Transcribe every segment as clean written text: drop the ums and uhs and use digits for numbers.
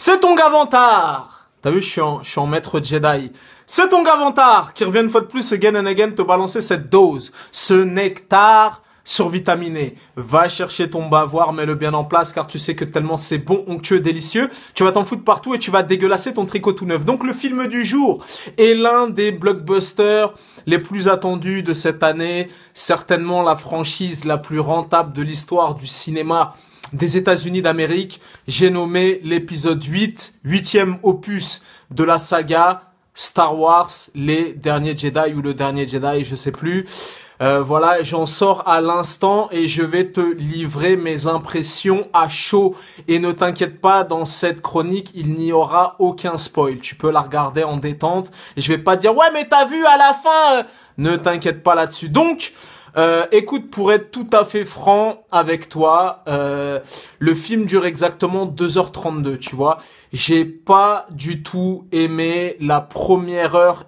C'est ton Gavantar. T'as vu, je suis en maître Jedi. C'est ton Gavantar qui revient une fois de plus again and again te balancer cette dose, ce nectar survitaminé. Va chercher ton bavoir, mets-le bien en place car tu sais que tellement c'est bon, onctueux, délicieux, tu vas t'en foutre partout et tu vas dégueulasser ton tricot tout neuf. Donc le film du jour est l'un des blockbusters les plus attendus de cette année, certainement la franchise la plus rentable de l'histoire du cinéma des États-Unis d'Amérique. J'ai nommé l'épisode 8, huitième opus de la saga Star Wars, les derniers Jedi ou le dernier Jedi, je sais plus. Voilà, j'en sors à l'instant et je vais te livrer mes impressions à chaud. Et ne t'inquiète pas, dans cette chronique, il n'y aura aucun spoil. Tu peux la regarder en détente. Et je vais pas dire, ouais, mais t'as vu à la fin. Ne t'inquiète pas là-dessus. Donc, écoute, pour être tout à fait franc avec toi, le film dure exactement 2h32, tu vois. J'ai pas du tout aimé la première heure.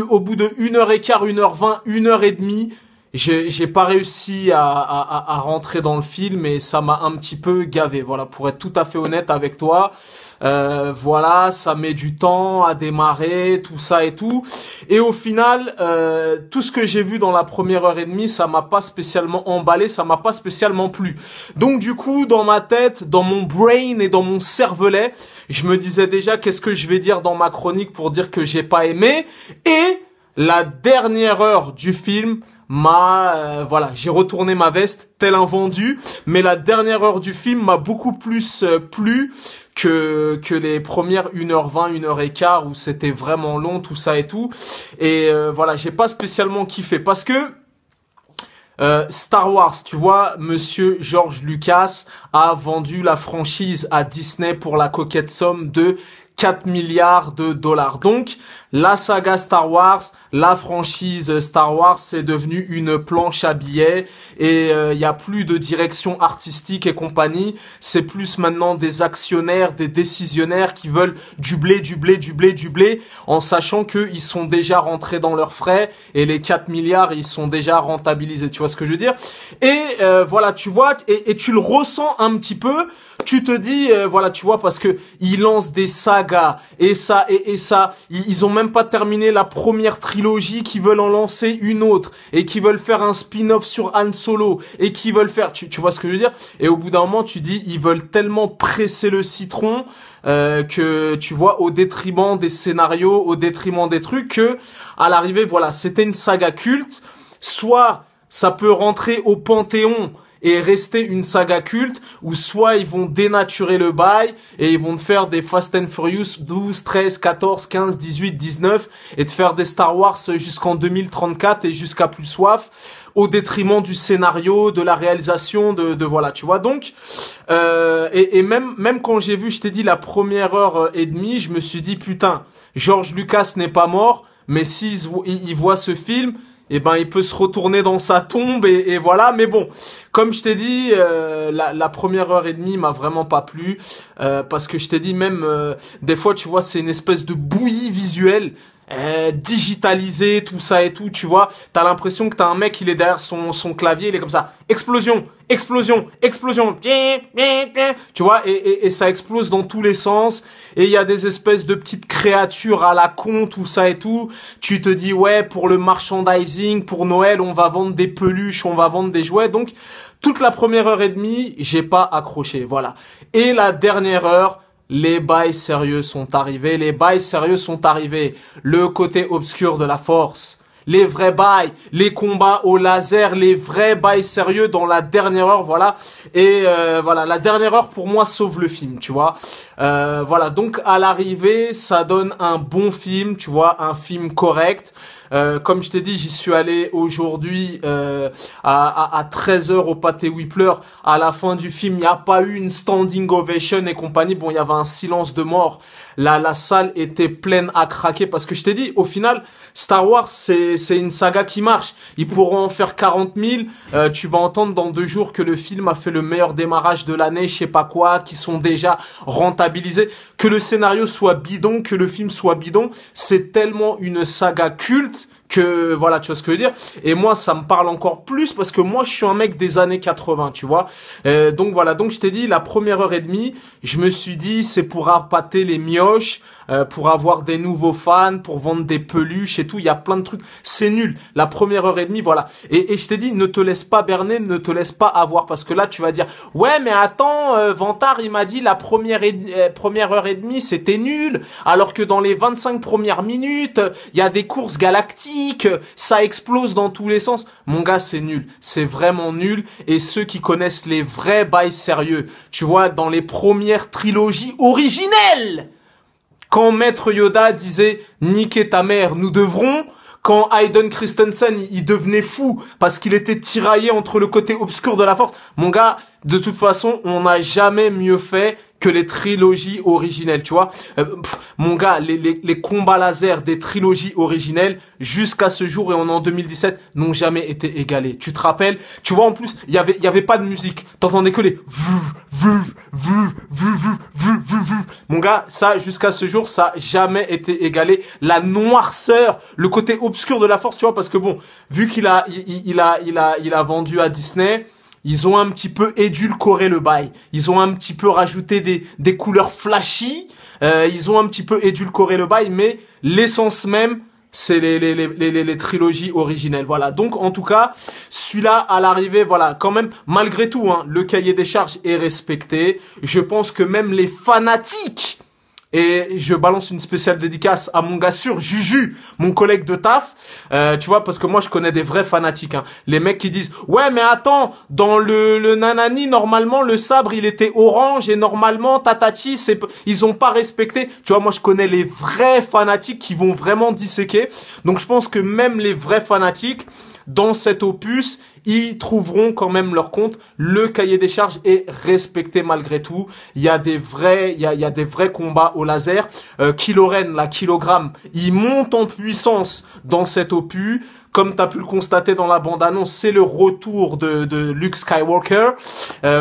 Au bout de 1h15, 1h20, 1h30, j'ai pas réussi à rentrer dans le film et ça m'a un petit peu gavé. Voilà, pour être tout à fait honnête avec toi. Voilà, ça met du temps à démarrer, tout ça et tout. Et au final, tout ce que j'ai vu dans la première heure et demie, ça m'a pas spécialement emballé, ça m'a pas spécialement plu. Donc du coup, dans ma tête, dans mon brain et dans mon cervelet, je me disais déjà qu'est-ce que je vais dire dans ma chronique pour dire que j'ai pas aimé. Et la dernière heure du film voilà, j'ai retourné ma veste tel un vendu, mais la dernière heure du film m'a beaucoup plus plu que les premières 1h20, 1h15 où c'était vraiment long, tout ça et tout. Et voilà, j'ai pas spécialement kiffé parce que Star Wars, tu vois, monsieur George Lucas a vendu la franchise à Disney pour la coquette somme de 4 milliards de dollars. Donc, la saga Star Wars, la franchise Star Wars, c'est devenu une planche à billets et il y a plus de direction artistique et compagnie. C'est plus maintenant des actionnaires, des décisionnaires qui veulent du blé, du blé, du blé, du blé, en sachant qu'ils sont déjà rentrés dans leurs frais et les 4 milliards, ils sont déjà rentabilisés. Tu vois ce que je veux dire? Et voilà, tu vois, et tu le ressens un petit peu. Tu te dis, voilà, tu vois, parce que ils lancent des sagas et ça et ça. Ils ont même pas terminé la première trilogie, qui veulent en lancer une autre et qui veulent faire un spin-off sur Han Solo et qui veulent faire, tu vois ce que je veux dire? Et au bout d'un moment, tu dis, ils veulent tellement presser le citron que tu vois, au détriment des scénarios, au détriment des trucs, que à l'arrivée, voilà, c'était une saga culte. Soit ça peut rentrer au panthéon et rester une saga culte, ou soit ils vont dénaturer le bail et ils vont te faire des Fast and Furious 12, 13, 14, 15, 18, 19 et te faire des Star Wars jusqu'en 2034 et jusqu'à plus soif, au détriment du scénario, de la réalisation, de voilà, tu vois. Donc et même quand j'ai vu, je t'ai dit, la première heure et demie, je me suis dit putain, George Lucas n'est pas mort, mais s'il voit ce film, eh ben il peut se retourner dans sa tombe et voilà. Mais bon, comme je t'ai dit, la première heure et demie m'a vraiment pas plu parce que je t'ai dit, même des fois, tu vois, c'est une espèce de bouillie visuelle digitalisée, tout ça et tout, tu vois. T'as l'impression que t'as un mec, il est derrière son clavier, il est comme ça, explosion, explosion, explosion, tu vois, et ça explose dans tous les sens, et il y a des espèces de petites créatures à la con, tout ça et tout. Tu te dis, ouais, pour le merchandising, pour Noël, on va vendre des peluches, on va vendre des jouets. Donc, toute la première heure et demie, j'ai pas accroché, voilà. Et la dernière heure, les bails sérieux sont arrivés, les bails sérieux sont arrivés. Le côté obscur de la force, les vrais bails, les combats au laser, les vrais bails sérieux dans la dernière heure, voilà. Et voilà, la dernière heure pour moi sauve le film, tu vois. Voilà, donc à l'arrivée, ça donne un bon film, tu vois, un film correct. Comme je t'ai dit, j'y suis allé aujourd'hui à 13h au Pâté Whippler. À la fin du film, il n'y a pas eu une standing ovation et compagnie. Bon, il y avait un silence de mort. La salle était pleine à craquer parce que je t'ai dit, au final, Star Wars, c'est une saga qui marche. Ils pourront en faire 40 000. Tu vas entendre dans 2 jours que le film a fait le meilleur démarrage de l'année, je sais pas quoi, qui sont déjà rentabilisés. Que le scénario soit bidon, que le film soit bidon, c'est tellement une saga culte que, voilà, tu vois ce que je veux dire. Et moi, ça me parle encore plus parce que moi, je suis un mec des années 80, tu vois. Donc voilà, donc je t'ai dit, la première heure et demie, je me suis dit, c'est pour appâter les mioches, pour avoir des nouveaux fans, pour vendre des peluches et tout. Il y a plein de trucs. C'est nul. La première heure et demie, voilà. Et je t'ai dit, ne te laisse pas berner, ne te laisse pas avoir, parce que là, tu vas dire, ouais, mais attends, Vantard, il m'a dit la première heure et demie, c'était nul, alors que dans les 25 premières minutes, il y a des courses galactiques, ça explose dans tous les sens. Mon gars, c'est nul. C'est vraiment nul. Et ceux qui connaissent les vrais bails sérieux, tu vois, dans les premières trilogies originelles, quand Maître Yoda disait « Niquez ta mère, nous devrons », quand Hayden Christensen, il devenait fou parce qu'il était tiraillé entre le côté obscur de la force. Mon gars, de toute façon, on n'a jamais mieux fait que les trilogies originelles, tu vois. Mon gars, les combats laser des trilogies originelles, jusqu'à ce jour et on est en 2017, n'ont jamais été égalés. Tu te rappelles? Tu vois, en plus, il y avait pas de musique. T'entendais que les Mon gars, ça, jusqu'à ce jour, ça a jamais été égalé. La noirceur, le côté obscur de la force, tu vois, parce que bon, vu qu'il a vendu à Disney, ils ont un petit peu édulcoré le bail. Ils ont un petit peu rajouté des couleurs flashy. Ils ont un petit peu édulcoré le bail, mais l'essence même, c'est les trilogies originelles. Voilà. Donc, en tout cas, celui-là, à l'arrivée, voilà, quand même, malgré tout, hein, le cahier des charges est respecté. Je pense que même les fanatiques, et je balance une spéciale dédicace à mon gars sûr, Juju, mon collègue de taf, tu vois, parce que moi je connais des vrais fanatiques, hein. Les mecs qui disent, ouais mais attends, dans le nanani, normalement le sabre il était orange et normalement tatati, ils ont pas respecté. Tu vois, moi je connais les vrais fanatiques qui vont vraiment disséquer. Donc je pense que même les vrais fanatiques, dans cet opus, ils trouveront quand même leur compte. Le cahier des charges est respecté malgré tout. Il y a des vrais, il y a des vrais combats au laser. Kylo Ren, la kilogramme, il monte en puissance dans cet opus. Comme tu as pu le constater dans la bande-annonce, c'est le retour de Luke Skywalker.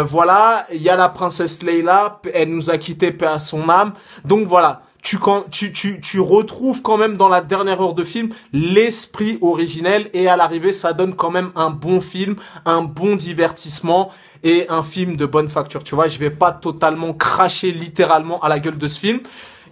Voilà, il y a la princesse Leia, elle nous a quitté, paix à son âme. Donc voilà. Tu retrouves quand même dans la dernière heure de film l'esprit originel et à l'arrivée ça donne quand même un bon film, un bon divertissement et un film de bonne facture. Tu vois, je vais pas totalement cracher littéralement à la gueule de ce film.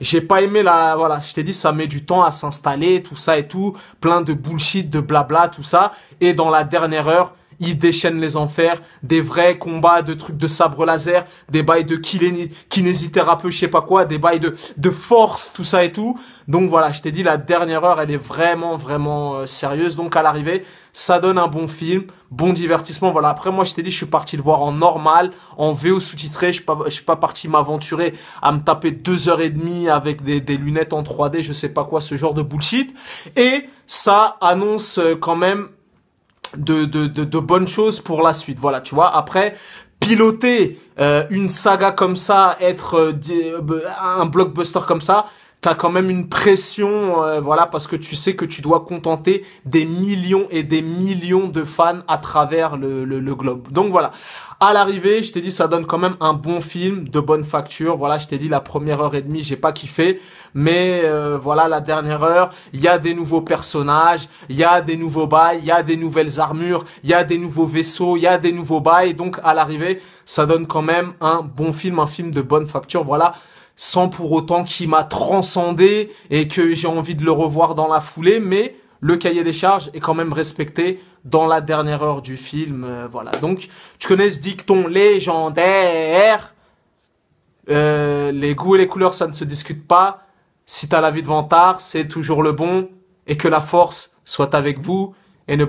J'ai pas aimé voilà, je t'ai dit, ça met du temps à s'installer, tout ça et tout, plein de bullshit, de blabla, tout ça. Et dans la dernière heure, il déchaîne les enfers, des vrais combats de trucs de sabre laser, des bails de kinésithérapie, je sais pas quoi, des bails de force, tout ça et tout. Donc voilà, je t'ai dit, la dernière heure, elle est vraiment, vraiment sérieuse. Donc à l'arrivée, ça donne un bon film, bon divertissement. Voilà, après moi, je t'ai dit, je suis parti le voir en normal, en VO sous-titré. Je suis pas parti m'aventurer à me taper 2 heures et demie avec des lunettes en 3D, je sais pas quoi, ce genre de bullshit. Et ça annonce quand même de bonnes choses pour la suite. Voilà, tu vois, après piloter une saga comme ça, être un blockbuster comme ça, t'as quand même une pression, voilà, parce que tu sais que tu dois contenter des millions et des millions de fans à travers le globe. Donc voilà, à l'arrivée, je t'ai dit, ça donne quand même un bon film de bonne facture. Voilà, je t'ai dit, la première heure et demie, j'ai pas kiffé, mais voilà, la dernière heure, il y a des nouveaux personnages, il y a des nouveaux bails, il y a des nouvelles armures, il y a des nouveaux vaisseaux, il y a des nouveaux bails. Donc à l'arrivée, ça donne quand même un bon film, un film de bonne facture. Voilà, sans pour autant qu'il m'a transcendé et que j'ai envie de le revoir dans la foulée, mais le cahier des charges est quand même respecté dans la dernière heure du film. Voilà, donc tu connais ce dicton légendaire, les goûts et les couleurs ça ne se discute pas, si t'as l'avis de Vantard, c'est toujours le bon, et que la force soit avec vous, et ne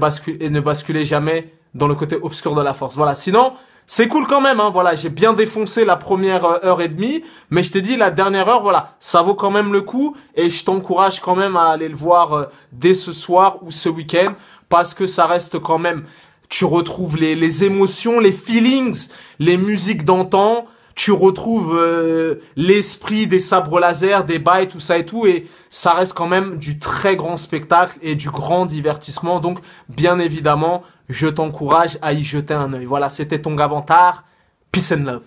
basculez jamais dans le côté obscur de la force. Voilà, sinon c'est cool quand même, hein, voilà, j'ai bien défoncé la première heure et demie, mais je t'ai dit, la dernière heure, voilà, ça vaut quand même le coup, et je t'encourage quand même à aller le voir dès ce soir ou ce week-end, parce que ça reste quand même, tu retrouves les émotions, les feelings, les musiques d'antan, tu retrouves l'esprit des sabres laser, des bails, tout ça et tout, et ça reste quand même du très grand spectacle et du grand divertissement, donc bien évidemment, je t'encourage à y jeter un œil. Voilà, c'était ton gars Vantard. Peace and love.